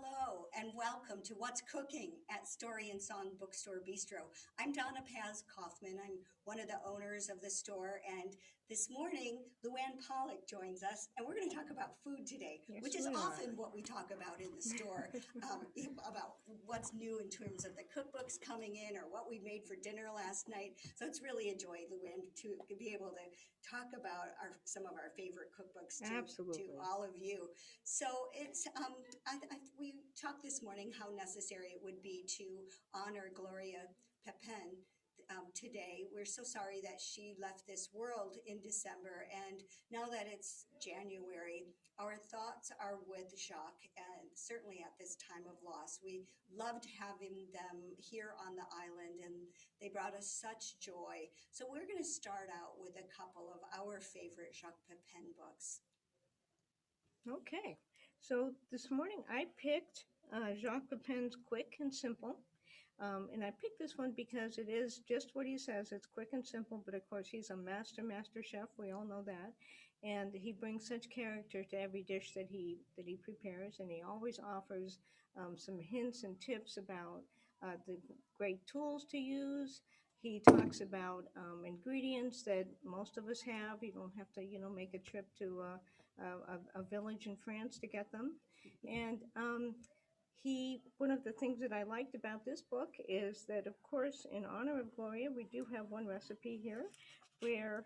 Hello and welcome to What's Cooking at Story and Song Bookstore Bistro. I'm Donna Paz Kaufman. I'm one of the owners of the store, and this morning Luann Pollock joins us, and we're going to talk about food today, Yes, which is we are. often what we talk about in the store, about what's new in terms of the cookbooks coming in or what we made for dinner last night. So it's really a joy, Luann, to be able to talk about some of our favorite cookbooks to Absolutely. all of you. So we talked this morning how necessary it would be to honor Gloria Pepin today. We're so sorry that she left this world in December, and now that it's January, our thoughts are with Jacques, and certainly at this time of loss. We loved having them here on the island, and they brought us such joy. So we're going to start out with a couple of our favorite Jacques Pepin books. Okay. So this morning I picked Jacques Pepin's Quick and Simple. And I picked this one because it is just what he says. It's quick and simple, but of course he's a master chef. We all know that, and he brings such character to every dish that he prepares, and he always offers some hints and tips about the great tools to use. He talks about ingredients that most of us have. You don't have to, make a trip to a village in France to get them, and one of the things that I liked about this book is that, of course, in honor of Gloria, we do have one recipe here where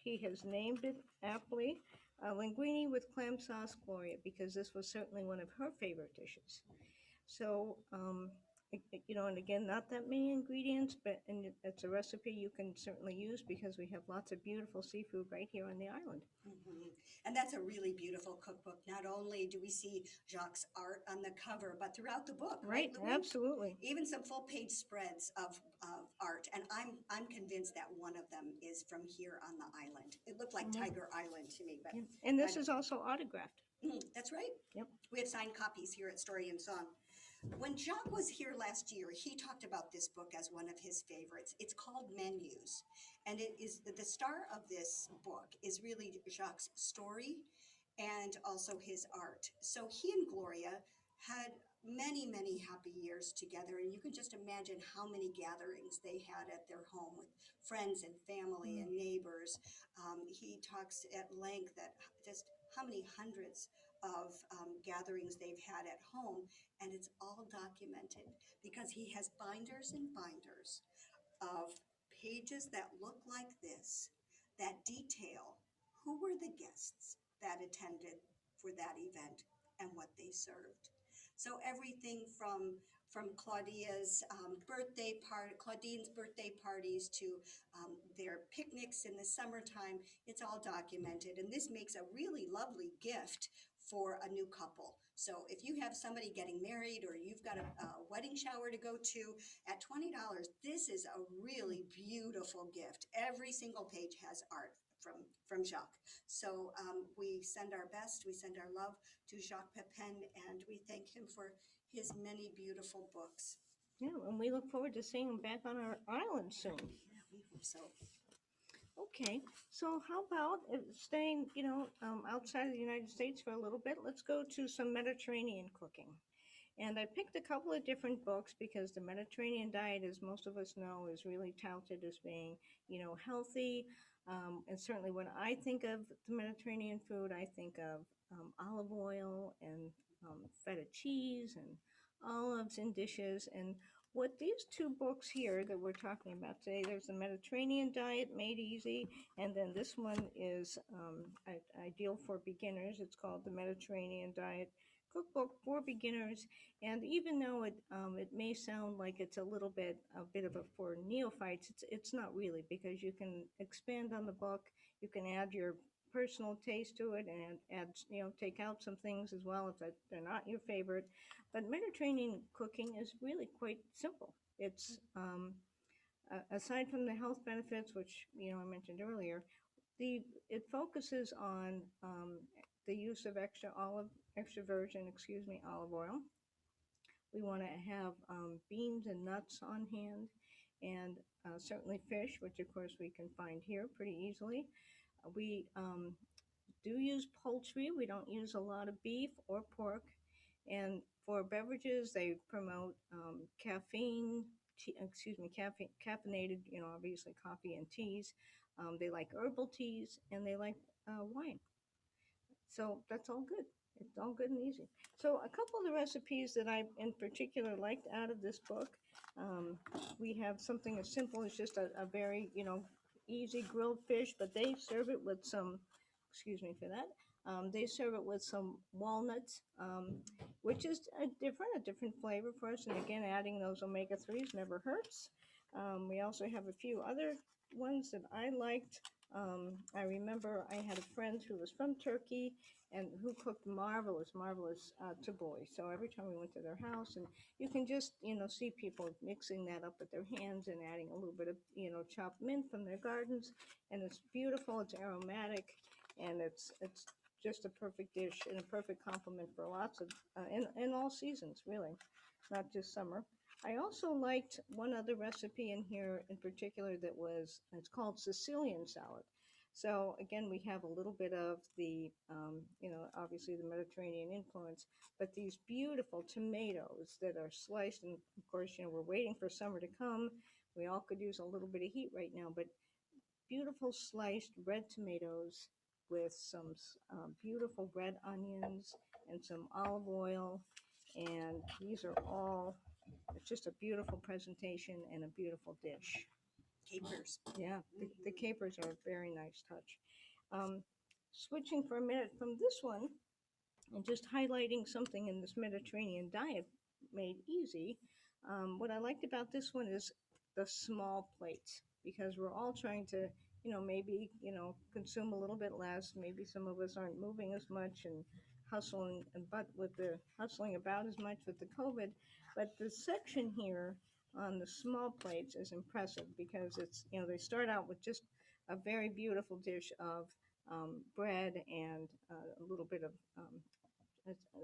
he has named it aptly, linguine with clam sauce Gloria, because this was certainly one of her favorite dishes. So, and again, not that many ingredients, but and it's a recipe you can certainly use because we have lots of beautiful seafood right here on the island. Mhm. And that's a really beautiful cookbook. Not only do we see Jacques' art on the cover, but throughout the book, right, Right, Louis? absolutely. Even some full page spreads of art. And I'm convinced that one of them is from here on the island. It looked like Mhm. Tiger Island to me, but Yeah. And I this is also autographed. that's right. Yep. We have signed copies here at Story and Song. When Jacques was here last year, he talked about this book as one of his favorites. It's called Menus, and it is the star of this book is really Jacques' story and also his art. So he and Gloria had many happy years together, and you can just imagine how many gatherings they had at their home with friends and family Mm. and neighbors. He talks at length that just how many hundreds of gatherings they've had at home, and it's all documented because he has binders and binders of pages that look like this that detail who were the guests that attended for that event and what they served. So everything from Claudine's birthday parties to their picnics in the summertime, it's all documented. And this makes a really lovely gift for a new couple. So if you have somebody getting married or you've got a wedding shower to go to, at $20, this is a really beautiful gift. Every single page has art from Jacques. So we send our best, we send our love to Jacques Pepin, and we thank him for his many beautiful books. Yeah, and we look forward to seeing him back on our island soon. Yeah, we hope so. Okay, so how about staying, outside of the United States for a little bit? Let's go to some Mediterranean cooking. And I picked a couple of different books because the Mediterranean diet, as most of us know, is really touted as being, healthy. And certainly when I think of the Mediterranean food, I think of olive oil and feta cheese and olives in dishes. And what these two books here that we're talking about today, there's the Mediterranean Diet Made Easy, and then this one is ideal for beginners. It's called the Mediterranean Diet Cookbook for Beginners. And even though it may sound like it's a bit of a for neophytes, it's not really, because you can expand on the book, you can add your personal taste to it, and add, take out some things as well if they're not your favorite. But Mediterranean cooking is really quite simple. It's aside from the health benefits, which I mentioned earlier, it focuses on the use of extra virgin, olive oil. We want to have beans and nuts on hand, and certainly fish, which of course we can find here pretty easily. We do use poultry. We don't use a lot of beef or pork, And for beverages, they promote caffeinated, obviously coffee and teas. They like herbal teas and they like wine. So that's all good. It's all good and easy. So a couple of the recipes that I in particular liked out of this book, um, we have something as simple as just a very easy grilled fish, but they serve it with some. Excuse me for that. They serve it with some walnuts, which is a different flavor for us. And again, adding those omega threes never hurts. We also have a few other ones that I liked. I remember I had a friend who was from Turkey and who cooked marvelous tabbouleh. So every time we went to their house, and you can just see people mixing that up with their hands and adding a little bit of chopped mint from their gardens, and it's beautiful. It's aromatic, and it's just a perfect dish and a perfect complement for lots of in all seasons, really, not just summer. I also liked one other recipe in here in particular that it's called Sicilian salad. So again, we have a little bit of the, obviously the Mediterranean influence, but these beautiful tomatoes that are sliced. And of course, we're waiting for summer to come. We all could use a little bit of heat right now, but beautiful sliced red tomatoes with some beautiful red onions and some olive oil. And these are all, it's just a beautiful presentation and a beautiful dish. Capers. Yeah, the capers are a very nice touch. Um, Switching for a minute from this one and just highlighting something in this Mediterranean diet made easy. What I liked about this one is the small plates because we're all trying to, maybe, consume a little bit less. Maybe some of us aren't moving as much and hustling about as much with the COVID. But the section here on the small plates is impressive because they start out with just a very beautiful dish of bread and a little bit of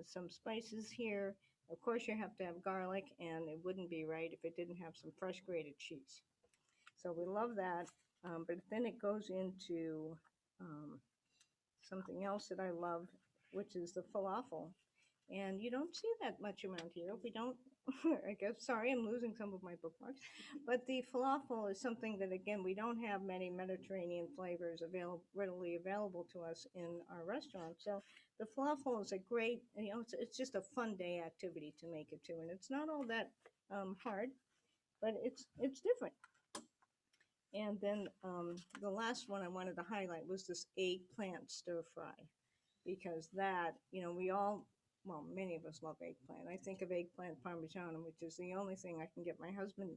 some spices here. Of course, you have to have garlic, and it wouldn't be right if it didn't have some fresh grated cheese. So we love that. But then it goes into something else that I love, which is the falafel. And you don't see that much around here. We don't, I guess, sorry, I'm losing some of my bookmarks. But the falafel is something that, again, we don't have many Mediterranean flavors readily available to us in our restaurant. So the falafel is a great, it's just a fun day activity to make it too. And it's not all that hard, but it's different. And then the last one I wanted to highlight was this eggplant stir fry because that, many of us love eggplant. I think of eggplant parmesan, which is the only way I can get my husband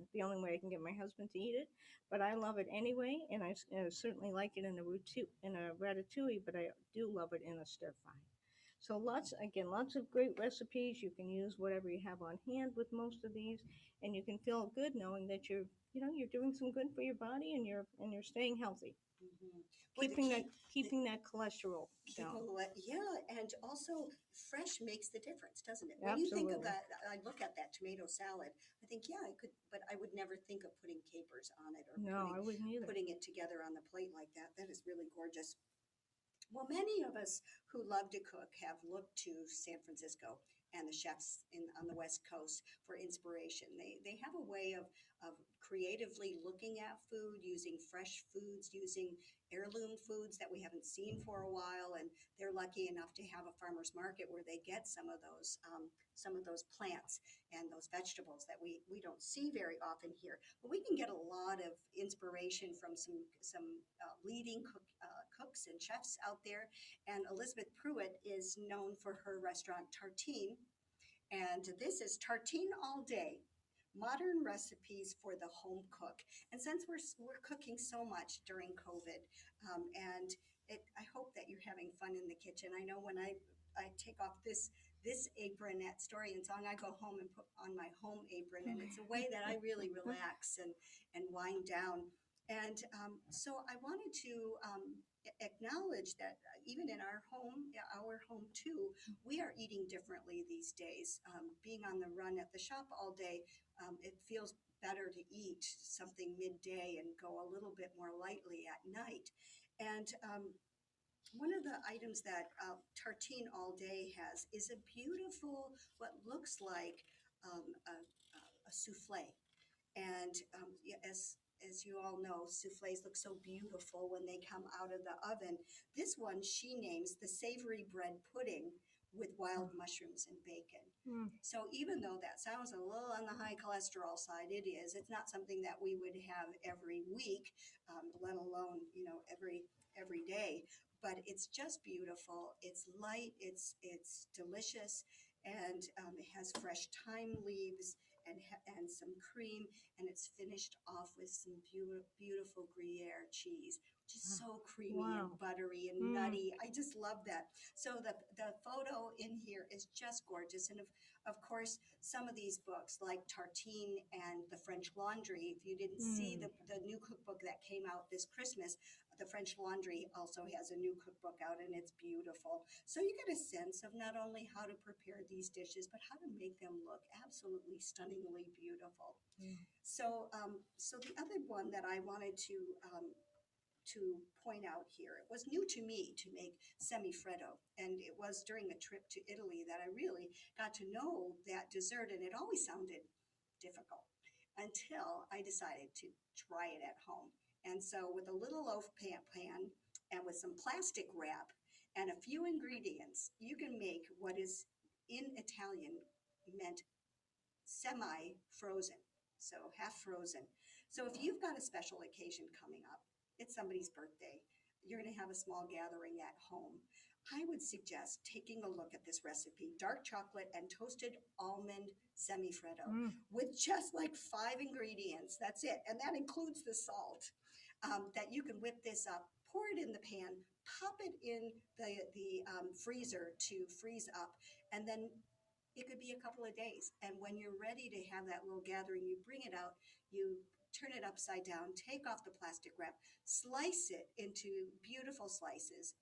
to eat it. But I love it anyway, and I certainly like it in a ratatouille, but I do love it in a stir fry. So lots of great recipes. You can use whatever you have on hand with most of these, and you can feel good knowing that you're doing some good for your body and you're staying healthy. Mm-hmm. Keeping that cholesterol down. Yeah, and also fresh makes the difference, doesn't it? When Absolutely. you think of that, I look at that tomato salad. I think, yeah, I could, but I would never think of putting capers on it or I wouldn't either. Putting it together on the plate like that. That is really gorgeous. Well, many of us who love to cook have looked to San Francisco and the chefs on the West Coast for inspiration. They have a way of creatively looking at food, using fresh foods, using heirloom foods that we haven't seen for a while, and they're lucky enough to have a farmer's market where they get some of those plants and those vegetables that we don't see very often here. But we can get a lot of inspiration from some leading cooks and chefs out there. And Elizabeth Pruitt is known for her restaurant Tartine, and this is Tartine All Day. Modern recipes for the home cook. And since we're cooking so much during COVID, I hope that you're having fun in the kitchen. I know when I take off this apron at Story and Song, I go home and put on my home apron, and it's a way that I really relax and wind down. And so I wanted to acknowledge that even in our home too, we are eating differently these days. Being on the run at the shop all day, it feels better to eat something midday and go a little bit more lightly at night. And One of the items that Tartine All Day has is a beautiful, what looks like a souffle. And yeah, as you all know, souffles look so beautiful when they come out of the oven. This one she names the savory bread pudding with wild mushrooms and bacon. Mm. So even though that sounds a little on the high cholesterol side, it is. It's not something that we would have every week, let alone every day. But it's just beautiful. It's light. It's delicious, and it has fresh thyme leaves and some cream, and it's finished off with some beautiful Gruyere cheese, just so creamy and Wow. buttery and nutty. I just love that. So the photo in here is just gorgeous, and of course some of these books like Tartine and the French Laundry. If you didn't see Mm. the new cookbook that came out this Christmas, the French Laundry also has a new cookbook out, and it's beautiful. So you get a sense of not only how to prepare these dishes, but how to make them look absolutely stunningly beautiful. Mm. So the other one that I wanted to point out here, it was new to me to make semifreddo, and it was during a trip to Italy that I really got to know that dessert, and it always sounded difficult until I decided to try it at home. And so, with a little loaf pan and with some plastic wrap and a few ingredients, you can make what is in Italian meant semi frozen, so half frozen. So, if you've got a special occasion coming up, it's somebody's birthday, you're going to have a small gathering at home, I would suggest taking a look at this recipe: dark chocolate and toasted almond semifreddo, Mm. with just like 5 ingredients. That's it. And that includes the salt. That you can whip this up, pour it in the pan, pop it in the freezer to freeze up, and then it could be a couple of days. And when you're ready to have that little gathering, you bring it out, you turn it upside down, take off the plastic wrap, slice it into beautiful slices.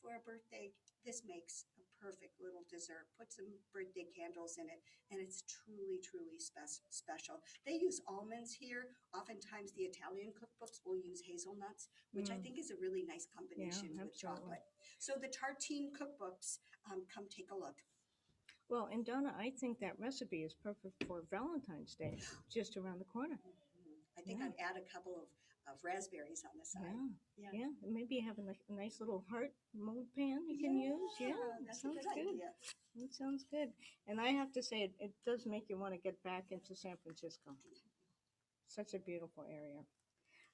For a birthday, this makes a perfect little dessert. Put some birthday candles in it, and it's truly, truly special. They use almonds here. Oftentimes, the Italian cookbooks will use hazelnuts, which I Mm. think is a really nice Yeah, combination with absolutely. chocolate. So the Tartine cookbooks, come take a look. Well, and Donna, I think that recipe is perfect for Valentine's Day, just around the corner. I think Yeah, I'd add a couple of raspberries on the side. yeah, Yeah. yeah. And maybe you have a nice little heart mold pan you can use. Yeah, Yeah, it that's a sounds good good. idea. It sounds good. And I have to say, it does make you want to get back into San Francisco. Such a beautiful area.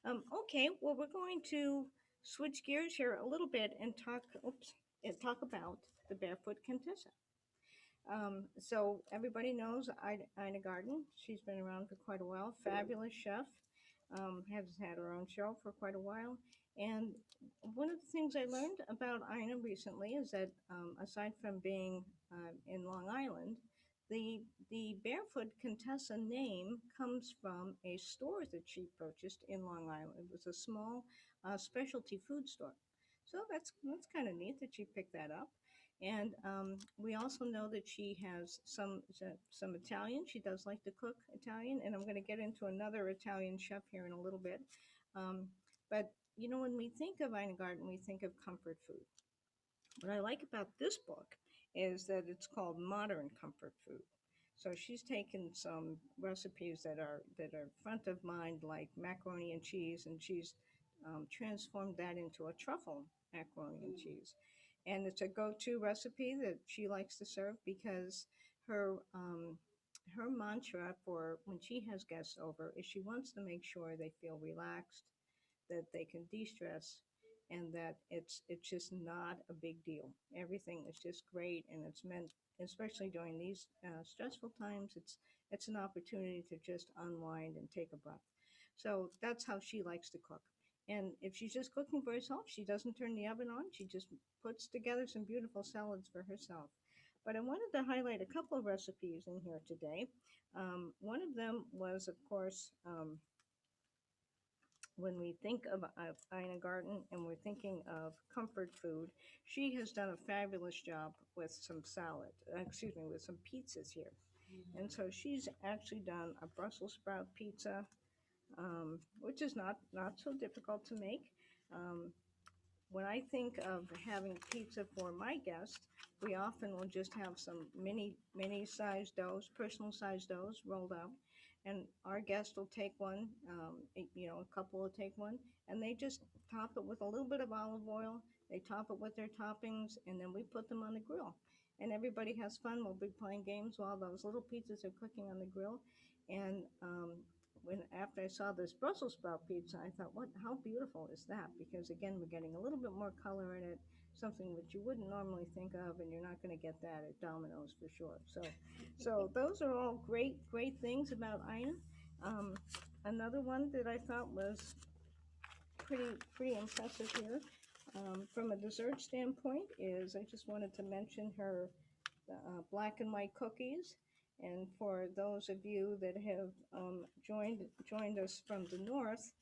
Okay, well, we're going to switch gears here a little bit and talk about the Barefoot Contessa. So everybody knows Ina Garten. She's been around for quite a while. Fabulous chef. Has had her own show for quite a while. And one of the things I learned about Ina recently is that aside from being in Long Island, the the Barefoot Contessa name comes from a store that she purchased in Long Island. It was a small specialty food store. So that's kind of neat that she picked that up. And we also know that she has some Italian. She does like to cook Italian, and I'm going to get into another Italian chef here in a little bit. Um, but you know, when we think of Ina Garten, we think of comfort food. What I like about this book is that it's called Modern Comfort Food. So she's taken some recipes that are front of mind, like macaroni and cheese, and she's transformed that into a truffle macaroni and Mm. cheese. And it's a go-to recipe that she likes to serve because her her mantra for when she has guests over is she wants to make sure they feel relaxed, that they can de-stress, and that it's just not a big deal. Everything is just great, and it's meant, especially during these stressful times, it's an opportunity to just unwind and take a breath. So that's how she likes to cook. And if she's just cooking for herself, she doesn't turn the oven on. She just puts together some beautiful salads for herself. But I wanted to highlight a couple of recipes in here today. One of them was, of course, when we think of Ina Garten and we're thinking of comfort food, she has done a fabulous job with some salad, excuse me, with some pizzas here. And so she's actually done a Brussels sprout pizza, which is not so difficult to make. Um, when I think of having pizza for my guests, we often will just have some mini sized doughs, personal sized doughs rolled up, and our guest will take one. A couple will take one, and they just top it with a little bit of olive oil. They top it with their toppings, and then we put them on the grill. And everybody has fun. We'll be playing games while those little pizzas are cooking on the grill. And when after I saw this Brussels sprout pizza, I thought, what? How beautiful is that? Because again, we're getting a little bit more color in it, something that you wouldn't normally think of, and you're not going to get that at Domino's for sure. So those are all great things about Ina. Um, Another one that I thought was pretty impressive here, from a dessert standpoint, is I just wanted to mention her black and white cookies. And for those of you that have joined us from the north,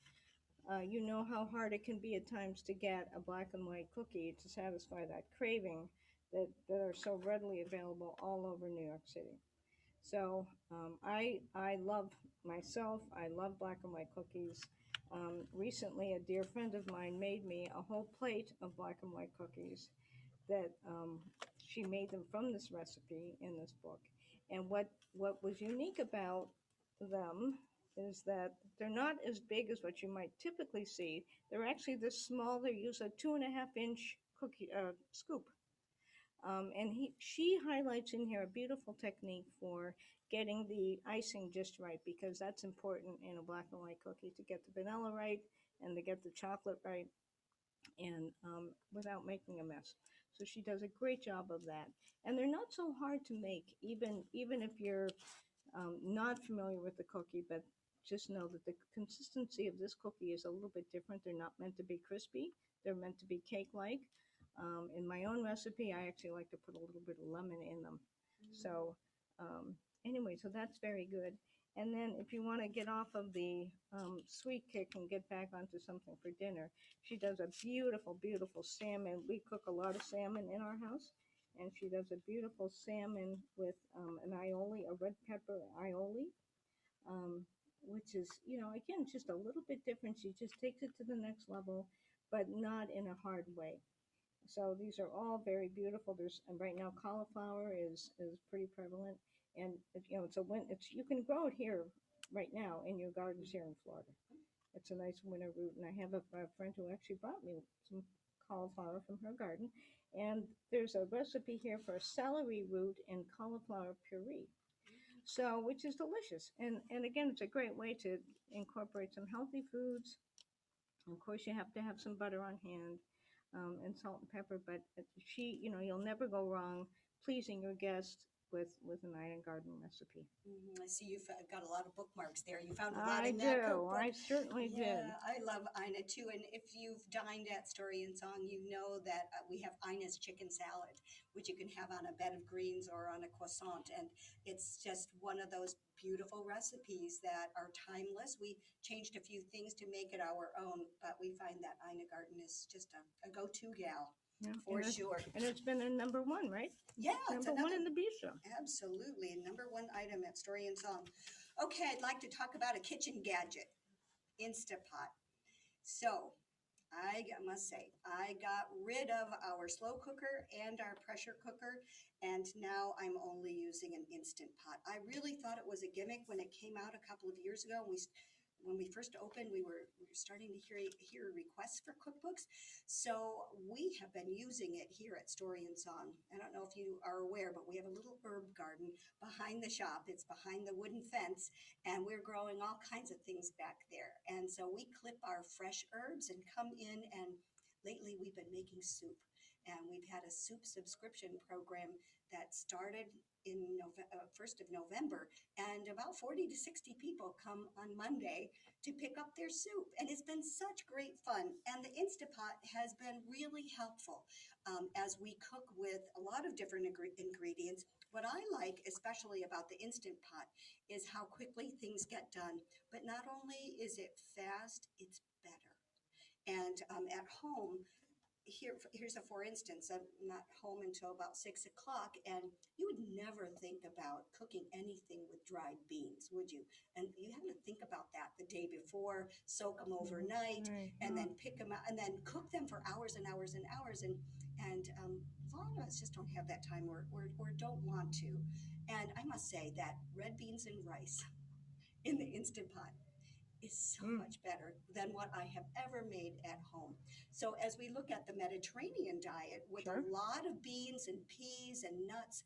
you know how hard it can be at times to get a black and white cookie to satisfy that craving that are so readily available all over New York City. So I love myself. I love black and white cookies. Recently, a dear friend of mine made me a whole plate of black and white cookies that she made them from this recipe in this book. And what was unique about them is that they're not as big as what you might typically see. They're actually this small. They use a 2.5 inch cookie scoop. She highlights in here a beautiful technique for getting the icing just right, because that's important in a black and white cookie, to get the vanilla right and to get the chocolate right, and without making a mess. So she does a great job of that, and they're not so hard to make, even if you're not familiar with the cookie. But just know that the consistency of this cookie is a little bit different. They're not meant to be crispy. They're meant to be cake-like. In my own recipe, I actually like to put a little bit of lemon in them. So anyway, so that's very good. And then if you want to get off of the sweet kick and get back onto something for dinner, she does a beautiful salmon. We cook a lot of salmon in our house, and she does a beautiful salmon with an aioli, a red pepper aioli, which is, again, just a little bit different. She just takes it to the next level, but not in a hard way. So these are all very beautiful. There's, and right now cauliflower is pretty prevalent, and it's you can grow it here right now in your gardens here in Florida. It's a nice winter root, and I have a friend who actually brought me some cauliflower from her garden, and there's a recipe here for celery root and cauliflower puree. So, which is delicious, and again, it's a great way to incorporate some healthy foods. Of course, you have to have some butter on hand, and salt and pepper. But you'll never go wrong pleasing your guest with an Island Garden recipe. I see you've got a lot of bookmarks there. You found a lot I in that do. cookbook. I certainly did. Yeah, I love Ina too. And if you've dined at Story and Song, you know that we have Ina's chicken salad, which you can have on a bed of greens or on a croissant. And it's just one of those beautiful recipes that are timeless. We changed a few things to make it our own, but we find that Ina Garten is just a go-to gal. Yeah, for sure. And it's been a number one, right? Yeah, number one in the bistro. Absolutely. Number one item at Story and Song. Okay, I'd like to talk about a kitchen gadget, Instapot. So I must say, I got rid of our slow cooker and our pressure cooker, and now I'm only using an Instant Pot. I really thought it was a gimmick when it came out a couple of years ago. When we first opened, we were starting to hear requests for cookbooks. So we have been using it here at Story and Song. I don't know if you are aware, but we have a little herb garden behind the shop. It's behind the wooden fence, and we're growing all kinds of things back there. And so we clip our fresh herbs and come in, and lately we've been making soup. And we've had a soup subscription program that started in 1st of November, and about 40 to 60 people come on Monday to pick up their soup, and it's been such great fun. And the Instapot has been really helpful as we cook with a lot of different ingredients. What I like especially about the Instant Pot is how quickly things get done, but not only is it fast, it's better. And at home, here's a for instance. I'm not home until about 6 o'clock, and you would never think about cooking anything with dried beans, would you? And you have to think about that the day before, soak them overnight, Right. and then pick them out, and then cook them for hours and hours and hours. And a lot of us just don't have that time, or don't want to. And I must say that red beans and rice in the Instant Pot is so Mm, much better than what I have ever made at home. So as we look at the Mediterranean diet with a sure. lot of beans and peas and nuts,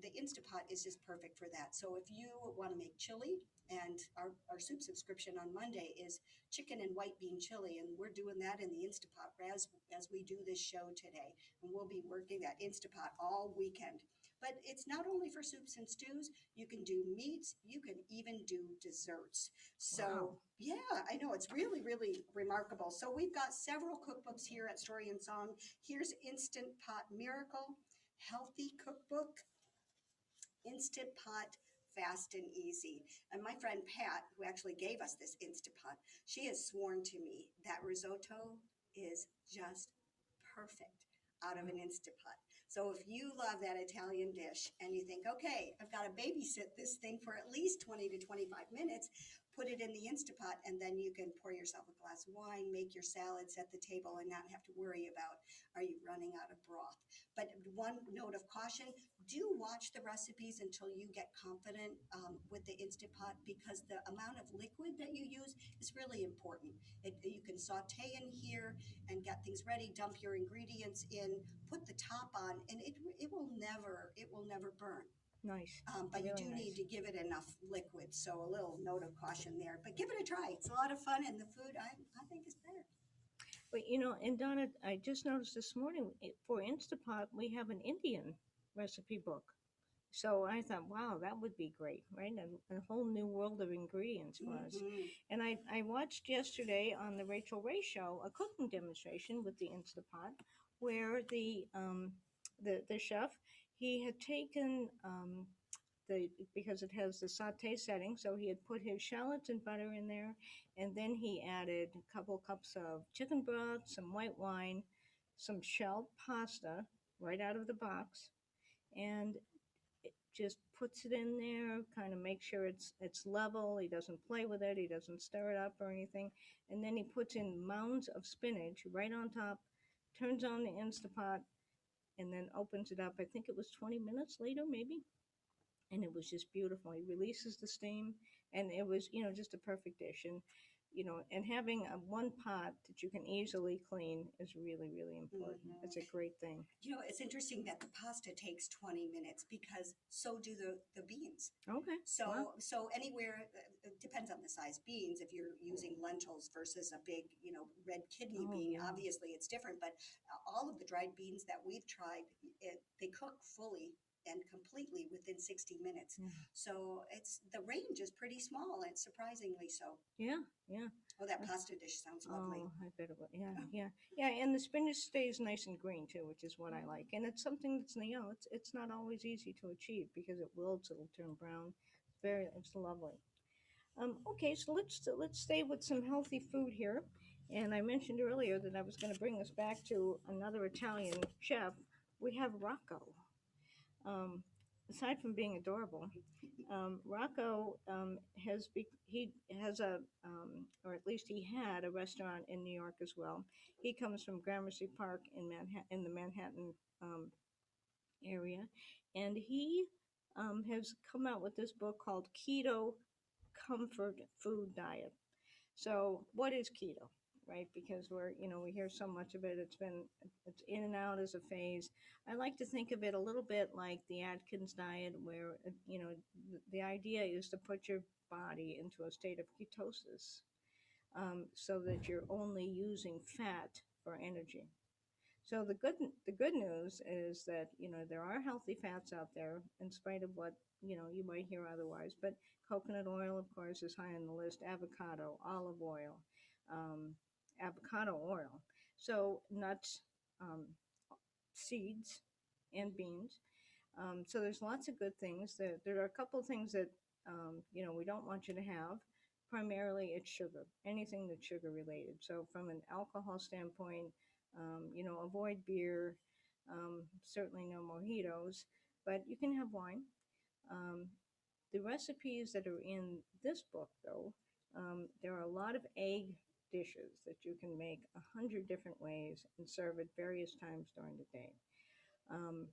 the Instapot is just perfect for that. So if you want to make chili, and our soup subscription on Monday is chicken and white bean chili, and we're doing that in the Instapot as we do this show today. And we'll be working that Instapot all weekend. But it's not only for soups and stews. You can do meats. You can even do desserts. Wow. So, yeah, I know it's really, really remarkable. So, we've got several cookbooks here at Story and Song. Here's Instant Pot Miracle, Healthy Cookbook, Instant Pot Fast and Easy. And my friend Pat, who actually gave us this Instant Pot, she has sworn to me that risotto is just perfect out of an Instant Pot. So if you love that Italian dish and you think, okay, I've got to babysit this thing for at least 20 to 25 minutes, put it in the Instapot, and then you can pour yourself a glass of wine, make your salad, set the table, and not have to worry about, are you running out of broth? But one note of caution, do watch the recipes until you get confident with the Instant Pot, because the amount of liquid that you use is really important. You can saute in here and get things ready, dump your ingredients in, put the top on, and it will never burn. Nice. But you Really do need nice. to give it enough liquid, so a little note of caution there. But give it a try. It's a lot of fun, and the food I think is better. But and Donna, I just noticed this morning for Instapot we have an Indian recipe book. So I thought, wow, that would be great, right? A whole new world of ingredients for us. Hmm. And I watched yesterday on the Rachel Ray show a cooking demonstration with the Instapot, where the chef, he had taken the because it has the saute setting, so he had put his shallots and butter in there, and then he added a couple cups of chicken broth, some white wine, some shelled pasta right out of the box, and just puts it in there, kind of makes sure it's level. He doesn't play with it. He doesn't stir it up or anything. And then he puts in mounds of spinach right on top, turns on the Instapot, and then opens it up. I think it was 20 minutes later, maybe. And it was just beautiful. He releases the steam, and it was, just a perfect dish. And having a one pot that you can easily clean is really, really important. Hmm. It's a great thing. It's interesting that the pasta takes 20 minutes, because so do the beans. Okay. Wow. So anywhere, it depends on the size beans. If you're using lentils versus a big, red kidney Oh, bean, yeah. obviously it's different. But all of the dried beans that we've tried, they cook fully and completely within 60 minutes. Yeah. So the range is pretty small, and surprisingly so. Yeah. Yeah. Oh, that pasta dish sounds lovely. Oh, I bet it would. Yeah, yeah, yeah. And the spinach stays nice and green too, which is what I like. And it's something that's it's not always easy to achieve because it wilts, it'll turn brown. It's lovely. Okay, so let's stay with some healthy food here. And I mentioned earlier that I was going to bring us back to another Italian chef. We have Rocco. Um, Aside from being adorable, Rocco he has or at least he had a restaurant in New York as well. He comes from Gramercy Park in Manhattan, in the Manhattan um, area, and he has come out with this book called Keto Comfort Food Diet. So, what is keto, right? Because we hear so much of it. It's in and out as a phase. I like to think of it a little bit like the Atkins diet, where the idea is to put your body into a state of ketosis, so that you're only using fat for energy. So the good news is that there are healthy fats out there, in spite of what you might hear otherwise. But coconut oil, of course, is high on the list. Avocado, olive oil, um, avocado oil. So nuts, um, seeds, and beans. So there's lots of good things. There are a couple of things that we don't want you to have. Primarily, it's sugar. Anything that's sugar related. So from an alcohol standpoint, Avoid beer, certainly no mojitos, but you can have wine. Um, the recipes that are in this book, though, there are a lot of egg dishes that you can make 100 different ways and serve at various times during the day. Um,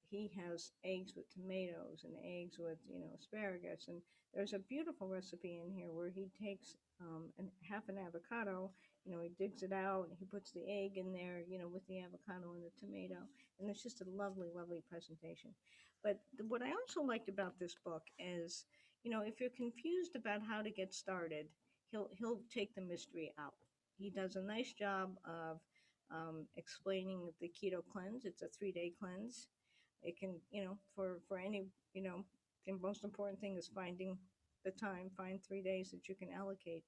he has eggs with tomatoes and eggs with asparagus, and there's a beautiful recipe in here where he takes half an avocado. He digs it out, he puts the egg in there, with the avocado and the tomato, and it's just a lovely, lovely presentation. But what I also liked about this book is, if you're confused about how to get started, he'll take the mystery out. He does a nice job of explaining the keto cleanse. It's a 3-day cleanse. It can, for any, the most important thing is finding the time. Find 3 days that you can allocate.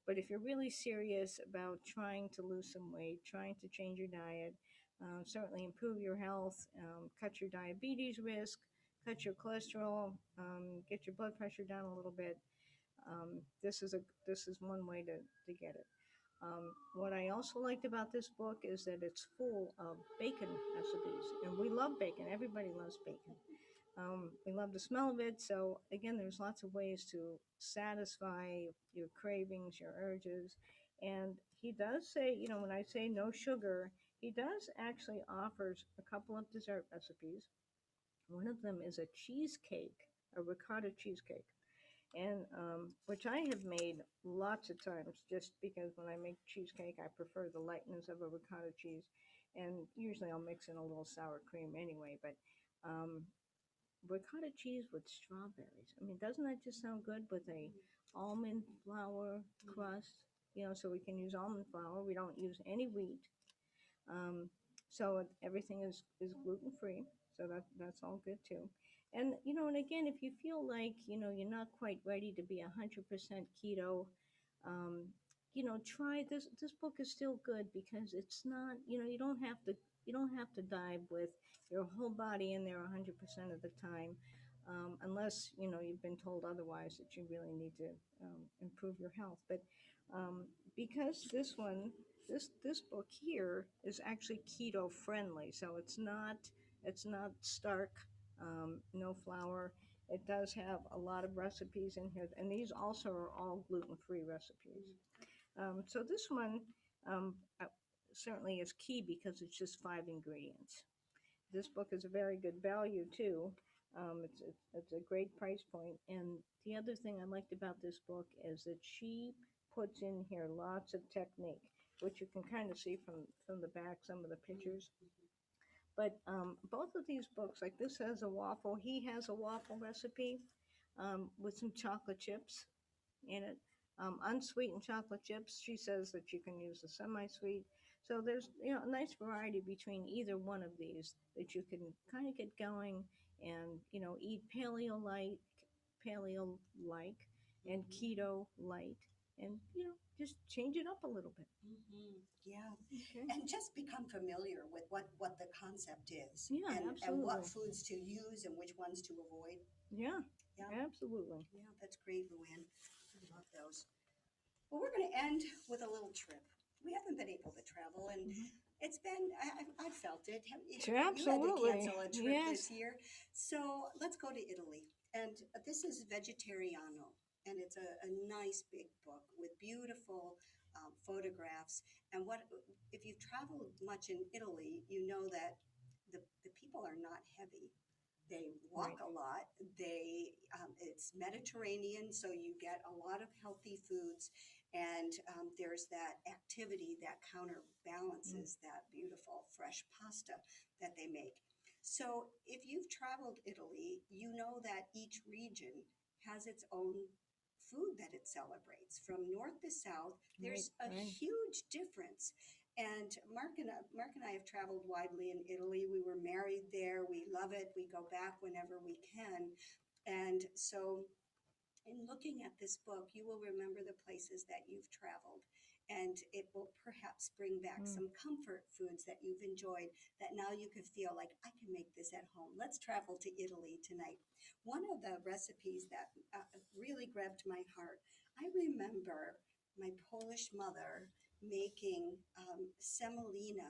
But if you're really serious about trying to lose some weight, trying to change your diet, certainly improve your health, cut your diabetes risk, cut your cholesterol, get your blood pressure down a little bit, this is one way to get it. What I also liked about this book is that it's full of bacon recipes, and we love bacon. Everybody loves bacon. We love the smell of it. So again, there's lots of ways to satisfy your cravings, your urges. And he does say, when I say no sugar, he does actually offers a couple of dessert recipes. One of them is a cheesecake, a ricotta cheesecake, and which I have made lots of times just because when I make cheesecake, I prefer the lightness of a ricotta cheese, and usually I'll mix in a little sour cream anyway. But um, ricotta cheese with strawberries. I mean, doesn't that just sound good with a almond flour crust? So we can use almond flour. We don't use any wheat. Um, so everything is gluten free. So that's all good too. And again, if you feel like you're not quite ready to be 100% keto, um, try this. This book is still good because it's not. You don't have to dive with your whole body in there 100% of the time, unless you've been told otherwise that you really need to improve your health. But because this book here is actually keto friendly, so it's not stark, no flour. It does have a lot of recipes in here, and these also are all gluten-free recipes. So this one um, uh, certainly is key because it's just 5 ingredients. This book is a very good value too. It's a great price point. And the other thing I liked about this book is that she puts in here lots of technique, which you can kind of see from the back, some of the pictures. But both of these books, like this has a waffle, he has a waffle recipe with some chocolate chips in it. Unsweetened chocolate chips. She says that you can use the semi-sweet. So there's a nice variety between either one of these that you can kind of get going and eat paleo like, and keto light, and just change it up a little bit. Yeah, Okay. and just become familiar with what the concept is, Yeah, and what absolutely. foods to use and which ones to avoid. Yeah, Yeah, absolutely. yeah, that's great, Luann. I love those. Well, we're going to end with a little trip. We haven't been able to travel, and Mhm. it's been, I felt it. Sure, You had to absolutely. cancel a trip Yes. this year. So let's go to Italy. And this is Vegetariano, and it's a nice big book with beautiful photographs. And if you've traveled much in Italy, you know that the people are not heavy. They Right. walk a lot. It's Mediterranean, so you get a lot of healthy foods, and there's that activity that Mm. counterbalances that beautiful fresh pasta that they make. So if you've traveled Italy, you know that each region has its own food that it celebrates. From north to south, Right. there's a Right. huge difference. And Mark and I have traveled widely in Italy. We were married there. We love it. We go back whenever we can. And so, in looking at this book, you will remember the places that you've traveled. And it will perhaps bring back Mm. some comfort foods that you've enjoyed that now you could feel like, I can make this at home. Let's travel to Italy tonight. One of the recipes that really grabbed my heart, I remember my Polish mother making semolina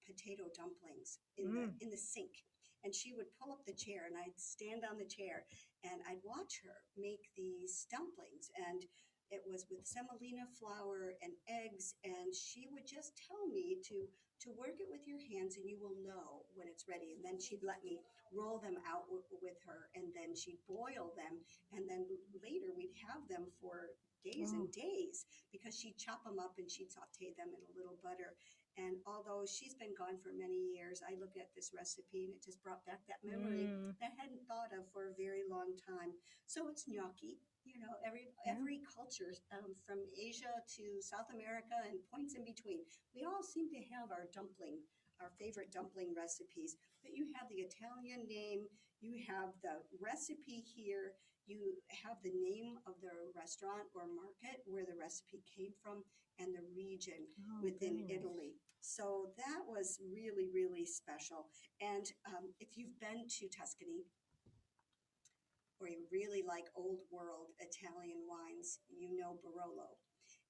potato dumplings Mm. in the sink. And she would pull up the chair, and I'd stand on the chair, and I'd watch her make these dumplings. And it was with semolina flour and eggs, and she would just tell me to work it with your hands, and you will know when it's ready. And then she'd let me roll them out with her, and then she'd boil them, and then later we'd have them for days Oh. and days because she'd chop them up and she'd saute them in a little butter. And although she's been gone for many years, I look at this recipe and it just brought back that memory Mm. that I hadn't thought of for a very long time. So it's gnocchi. You know, Yeah. every culture from Asia to South America and points in between, we all seem to have our favorite dumpling recipes. But you have the Italian name, you have the recipe here, you have the name of the restaurant or market where the recipe came from, and the region Oh, within very nice. Italy. So that was really, really special. And if you've been to Tuscany or you really like old world Italian wines, you know Barolo.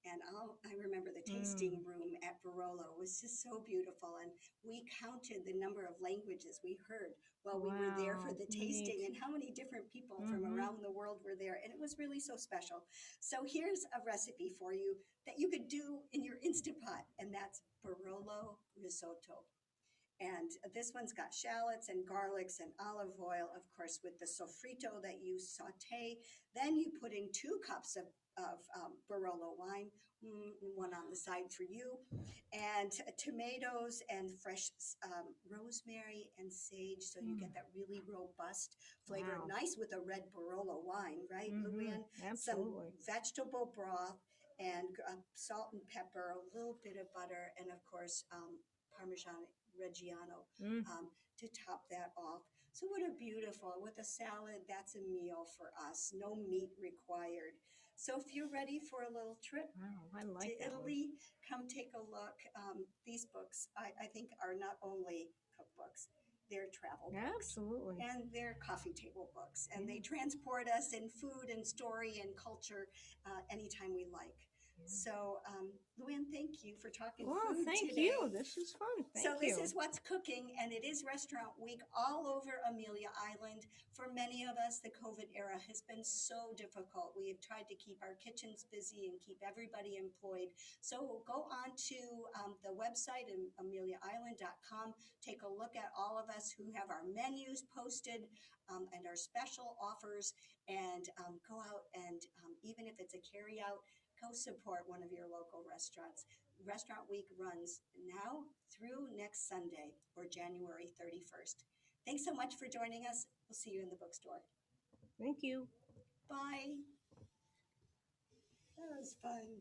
And I remember the tasting Mm. room at Barolo was just so beautiful. And we counted the number of languages we heard while we were there for Wow. the Neat. tasting and how many different people from Mm-hmm. around the world were there. And it was really so special. So here's a recipe for you that you could do in your Instant Pot, and that's Barolo risotto. And this one's got shallots and garlics and olive oil, of course, with the sofrito that you saute. Then you put in 2 cups of Barolo wine, one on the side for you, and tomatoes and fresh rosemary and sage. So you Mm. get that really robust flavor, Wow. nice with a red Barolo wine, right, Mm-hmm. Luann? Some Absolutely. vegetable broth and salt and pepper, a little bit of butter, and of course, Parmesan Reggiano Mm. to top that off. So what a beautiful, with a salad, that's a meal for us. No meat required. So if you're ready for a little trip Wow. I to like that one. Italy, come take a look. These books, I think, are not only cookbooks, they're travel books. Absolutely. And they're coffee table books, and they Yeah. transport us in food and story and culture anytime we like. Yeah. So, Luann, thank you for talking Well, food thank you. today. This is fun. So Thank this you. is what's cooking, and it is Restaurant Week all over Amelia Island. For many of us, the COVID era has been so difficult. We have tried to keep our kitchens busy and keep everybody employed. So go on to the website, ameliaisland.com. Take a look at all of us who have our menus posted and our special offers, and go out and even if it's a carry out, go support one of your local restaurants. Restaurant Week runs now through next Sunday or January 31st. Thanks so much for joining us. We'll see you in the bookstore. Thank you. Bye. That was fun.